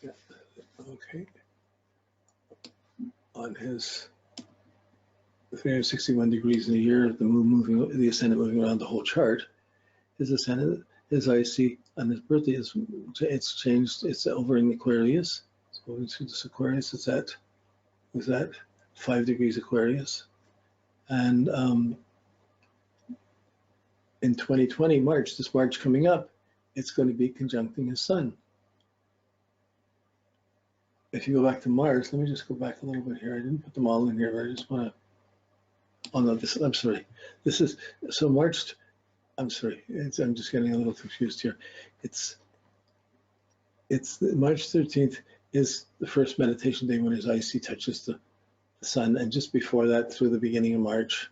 Yeah. Okay. On his 361 degrees in a year, the moon moving, the ascendant moving around the whole chart, his ascendant, his IC on his birthday is it's changed. It's over in Aquarius. So going through this Aquarius, it's at 5 degrees Aquarius, and in 2020 March, this March coming up, it's going to be conjuncting his sun. If you go back to Mars, let me just go back a little bit here. I didn't put them all in here, but I just want to. Oh no, this. I'm sorry. This is so March. I'm sorry. I'm just getting a little confused here. It's March 13th is the first meditation day when his IC touches the sun, and just before that, through the beginning of March,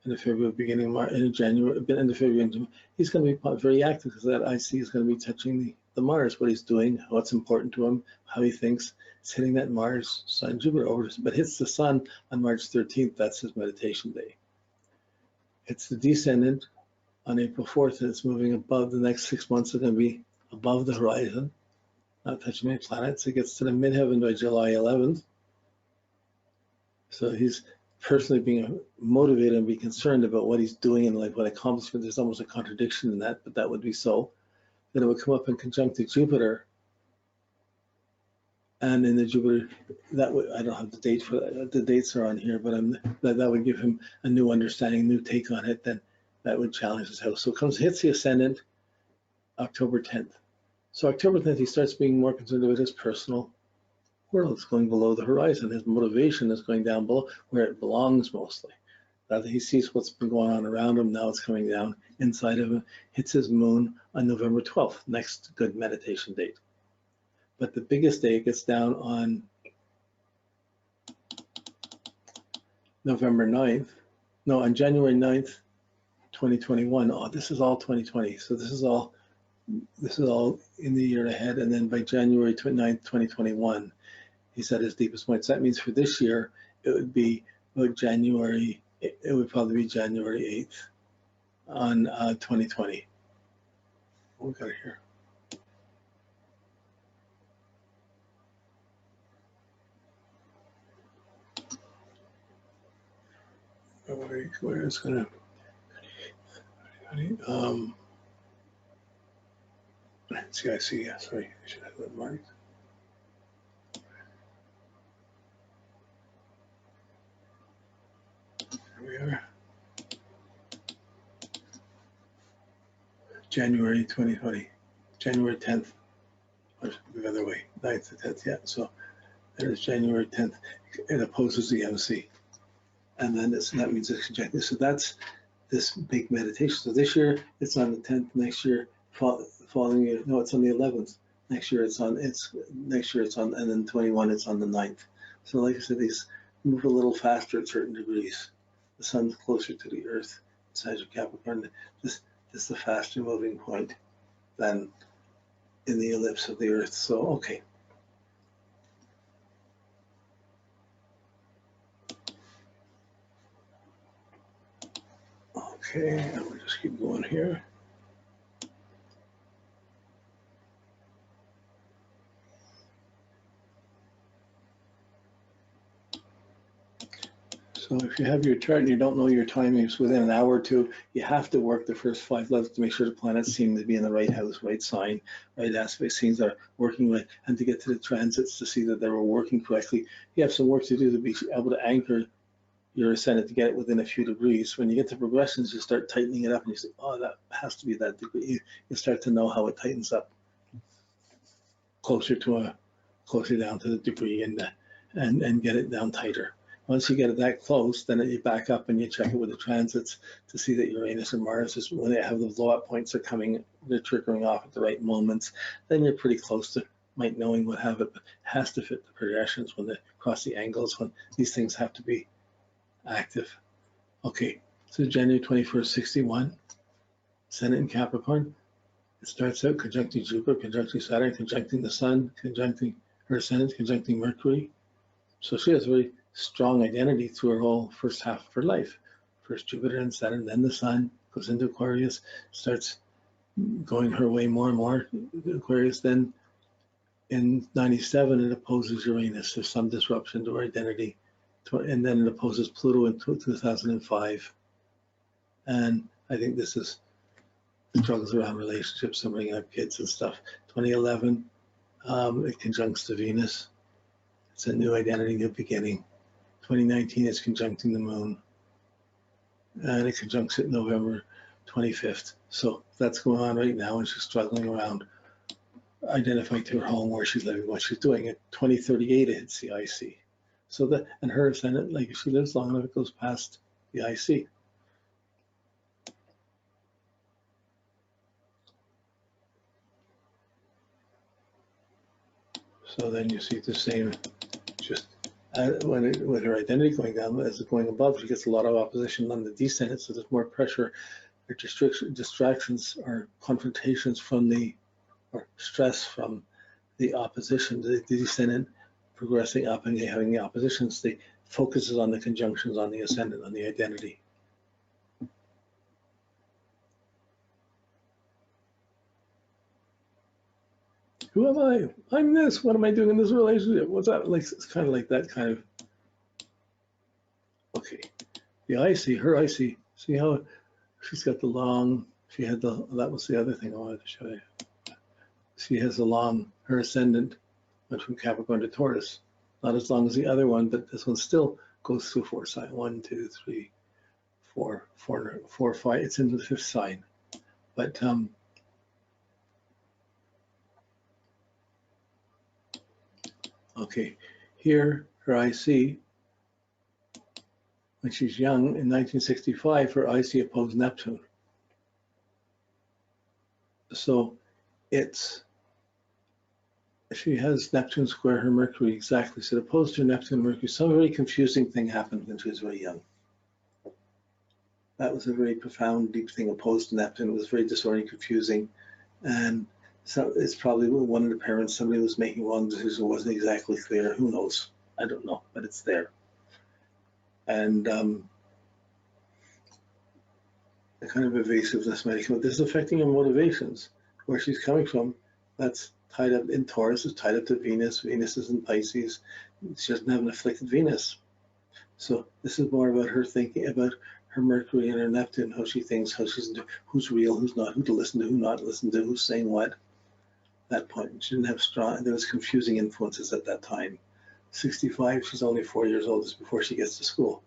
in the February, beginning of March, in January, end of February, he's going to be very active because that IC is going to be touching the Mars, what he's doing, what's important to him, how he thinks. It's hitting that Mars, Sun, Jupiter over, but hits the sun on March 13th. That's his meditation day. It's the descendant on April 4th, and it's moving above. The next 6 months are going to be above the horizon, not touching any planets. It gets to the midheaven by July 11th. So he's personally being motivated and be concerned about what he's doing in life, what accomplishment. There's almost a contradiction in that, but that would be so. Then it would come up in conjunct to Jupiter, and in the Jupiter, that would, I don't have the date for that. The dates are on here, but that would give him a new understanding, new take on it. Then that would challenge his house. So it hits the ascendant October 10th. So October 10th, he starts being more concerned about his personal world. It's going below the horizon. His motivation is going down below where it belongs mostly. That he sees what's been going on around him, now it's coming down inside of him. Hits his moon on November 12th, next good meditation date. But the biggest day, it gets down on November 9th. No, on January 9th, 2021. Oh, this is all 2020. So this is all in the year ahead. And then by January 9th, 2021, he's at his deepest point. So that means for this year, it would be about January. It would probably be January 8th on 2020. What we got here? Where it's going to. See, I see. Yeah, sorry, I should have that marked. Here we are. January 2020, January 10th, or the other way, 9th to 10th, yeah. So there's January 10th. It opposes the MC. And then that means it's conjected. So that's this big meditation. So this year it's on the 10th. Next year, following year, no, it's on the 11th. Next year it's on, and then 21 it's on the 9th. So like I said, these move a little faster at certain degrees. The sun's closer to the earth, Sagittarius Capricorn. This is the faster moving point than in the ellipse of the earth. So, okay. Okay, and we'll just keep going here. So if you have your chart and you don't know your timings within an hour or two, you have to work the first 5 levels to make sure the planets seem to be in the right house, right sign, right aspect, scenes are working right, and to get to the transits to see that they were working correctly. You have some work to do to be able to anchor your ascendant to get it within a few degrees. When you get to progressions, you start tightening it up and you say, oh, that has to be that degree. You start to know how it tightens up closer down to the degree and get it down tighter. Once you get it that close, then you back up and you check it with the transits to see that Uranus and Mars is when they have the blow up points are coming, they're triggering off at the right moments. Then you're pretty close to might knowing what have it, but it has to fit the progressions when they cross the angles, when these things have to be active. Okay, so January 21st, 61, Ascendant in Capricorn. It starts out conjuncting Jupiter, conjuncting Saturn, conjuncting the Sun, conjuncting her ascendant, conjuncting Mercury. So she has a very strong identity through her whole first half of her life. First Jupiter and Saturn, then the Sun goes into Aquarius, starts going her way more and more. Aquarius then In 97, it opposes Uranus. There's some disruption to our identity. And then it opposes Pluto in 2005. And I think this is struggles around relationships and bringing up kids and stuff. 2011, it conjuncts to Venus. It's a new identity, new beginning. 2019, it's conjuncting the moon. And it conjuncts it November 25th. So that's going on right now, and she's struggling around identifying to her home, where she's living, what she's doing. At 2038, it hits the IC. So that, and her ascendant, like if she lives long enough, it goes past the IC. So then you see the same, just with her identity going down, as it's going above, she gets a lot of opposition on the descendant, so there's more pressure, or distractions or confrontations from the, or stress from the opposition, the descendant progressing up and having the oppositions. The focus is on the conjunctions, on the ascendant, on the identity. Who am I? I'm this. What am I doing in this relationship? What's that? Like, it's kind of like that kind of. Okay, the IC, her IC. See how she's got the long. She had the. That was the other thing I wanted to show you. She has a long. Her ascendant went from Capricorn to Taurus. Not as long as the other one, but this one still goes through 4 signs. 1, 2, 3, 4, 5. It's in the 5th sign, but okay, here her IC, when she's young in 1965, her IC opposed Neptune. So she has Neptune square her Mercury, exactly. So opposed to Neptune and Mercury, some very confusing thing happened when she was very young. That was a very profound, deep thing. Opposed to Neptune, it was very disorienting, confusing, and so it's probably one of the parents, somebody was making wrong decision, wasn't exactly clear. Who knows? I don't know, but it's there. And the kind of evasiveness might come. This is affecting her motivations, where she's coming from. That's tied up in Taurus, is tied up to Venus. Venus is in Pisces. She doesn't have an afflicted Venus. So this is more about her thinking about her Mercury and her Neptune, how she thinks, how she's, who's real, who's not, who to listen to, who not to listen to, who's saying what. That point, she didn't have strong, there was confusing influences at that time. 65, she's only 4 years old, just before she gets to school.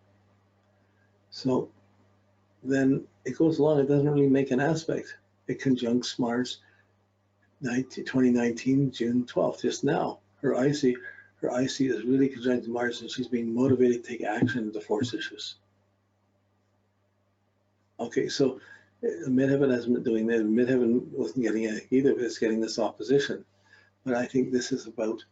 So then it goes along, it doesn't really make an aspect. It conjuncts Mars 2019, June 12th, just now. Her IC is really conjunct Mars, and she's being motivated to take action in the force issues. Okay, so midheaven hasn't doing that. Midheaven wasn't getting it either, but it's getting this opposition. But I think this is about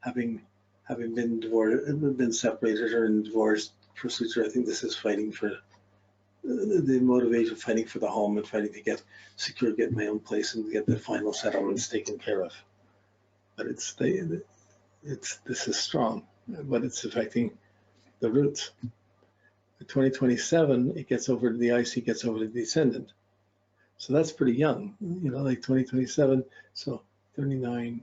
having been divorced, been separated or in divorced procedure. I think this is fighting for the motivation, fighting for the home and fighting to get secure, get my own place and get the final settlements taken care of. But this is strong, but it's affecting the roots. 2027, it gets over to the IC, gets over to the descendant. So that's pretty young, you know, like 2027. So 39,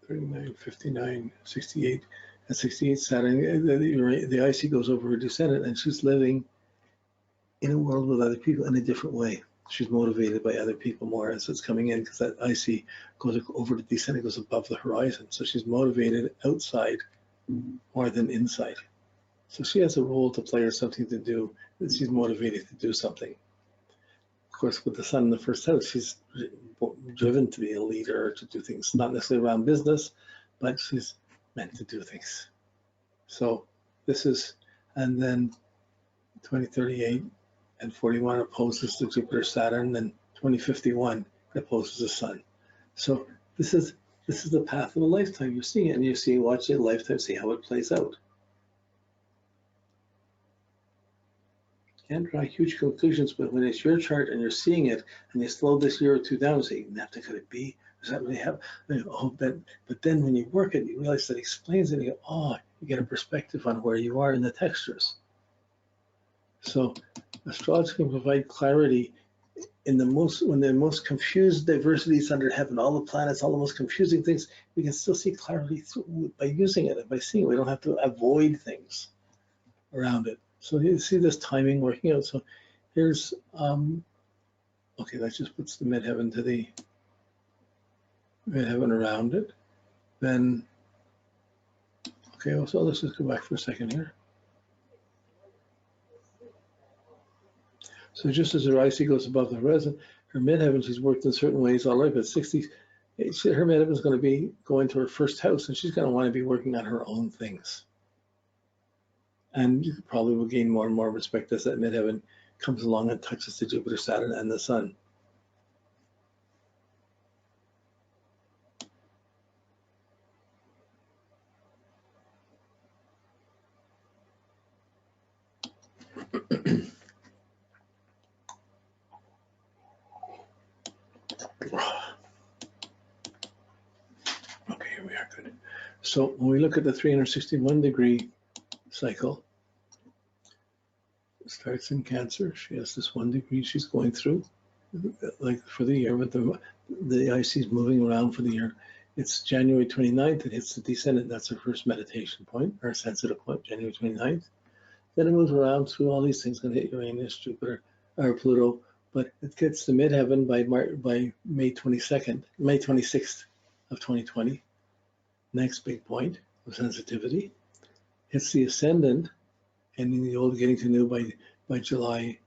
59, 68. At 68 Saturn, the IC goes over her descendant, and she's living in a world with other people in a different way. She's motivated by other people more as it's coming in, because that IC goes over the descendant, goes above the horizon. So she's motivated outside more than inside. So she has a role to play or something to do. She's motivated to do something. Of course, with the sun in the first house, she's driven to be a leader, to do things, not necessarily around business, but she's meant to do things. So this is, and then 2038 and 41 opposes the Jupiter Saturn, and 2051 opposes the sun. So this is the path of a lifetime. You're seeing it, and you see, watch it lifetime, see how it plays out. Can't draw huge conclusions, but when it's your chart and you're seeing it, and you slow this year or two down and say, could it be? Does that really happen? Oh, but then when you work it, you realize that explains it, and you go, oh, you get a perspective on where you are in the textures. So astrology can provide clarity when the most confused diversities under heaven, all the planets, all the most confusing things, we can still see clarity by using it and by seeing it. We don't have to avoid things around it. So you see this timing working out. So here's, okay, that just puts the midheaven to the midheaven around it. Then, okay, so let's just go back for a second here. So just as her IC goes above the horizon, her midheaven, she's worked in certain ways all right, but 60, her midheaven is going to be going to her first house, and she's going to want to be working on her own things. And you probably will gain more and more respect as that midheaven comes along and touches the Jupiter, Saturn, and the Sun. Okay, here we are, good. So when we look at the 361-degree cycle, it starts in Cancer. She has this 1 degree she's going through, like for the year, but the IC is moving around for the year. It's January 29th, it hits the descendant. That's her first meditation point, or sensitive point, January 29th. Then it moves around through all these things, going to hit Uranus, Jupiter, or Pluto, but it gets to midheaven by May 26th of 2020. Next big point of sensitivity. Hits the ascendant, ending the old, getting to new by July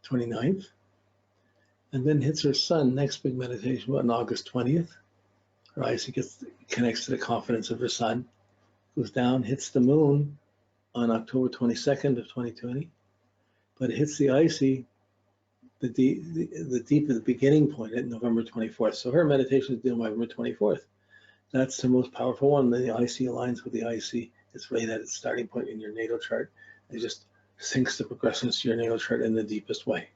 29th. And then hits her Sun, next big meditation, on August 20th. Her IC connects to the confidence of her Sun, goes down, hits the Moon on October 22nd of 2020, but it hits the IC, the deep of the beginning point at November 24th. So her meditation is due November 24th. That's the most powerful one. The IC aligns with the IC. It's right at its starting point in your natal chart. It just syncs the progressions to your natal chart in the deepest way.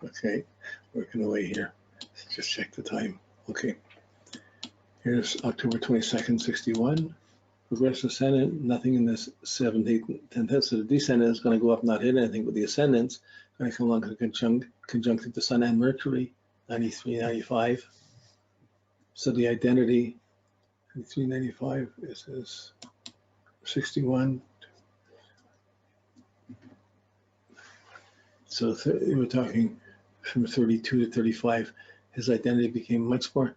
Okay, working away here. Let's just check the time. Okay, here's October 22nd, 61. Progressive ascendant, nothing in this 7th, 8th, 10th house. So the descendant is going to go up, not hit anything, but the ascendant's going to come along conjuncted the Sun and Mercury, 93, 95. So the identity, 93, 95 is 61. So we're talking from 32 to 35. His identity became much more,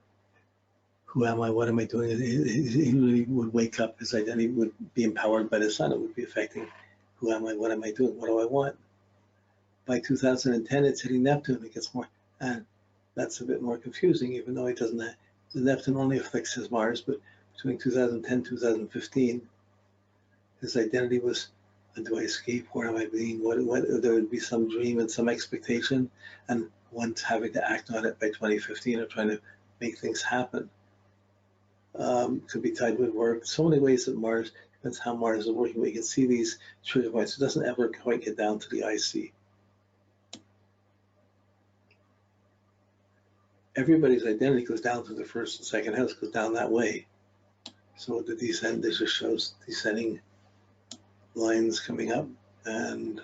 who am I, what am I doing? He really would wake up, his identity would be empowered by the Sun. It would be affecting, who am I, what am I doing, what do I want? By 2010, it's hitting Neptune. It gets more, and that's a bit more confusing, even though it doesn't have, the Neptune only affects his Mars, but between 2010 2015, his identity was, do I escape? Where am I being? What? There would be some dream and some expectation, and one's having to act on it by 2015 or trying to make things happen. Could be tied with work. So many ways that Mars, depends how Mars is working, but you can see these trigger points. It doesn't ever quite get down to the IC. Everybody's identity goes down to the first and second house, goes down that way. So the descent, this just shows descending lines coming up, and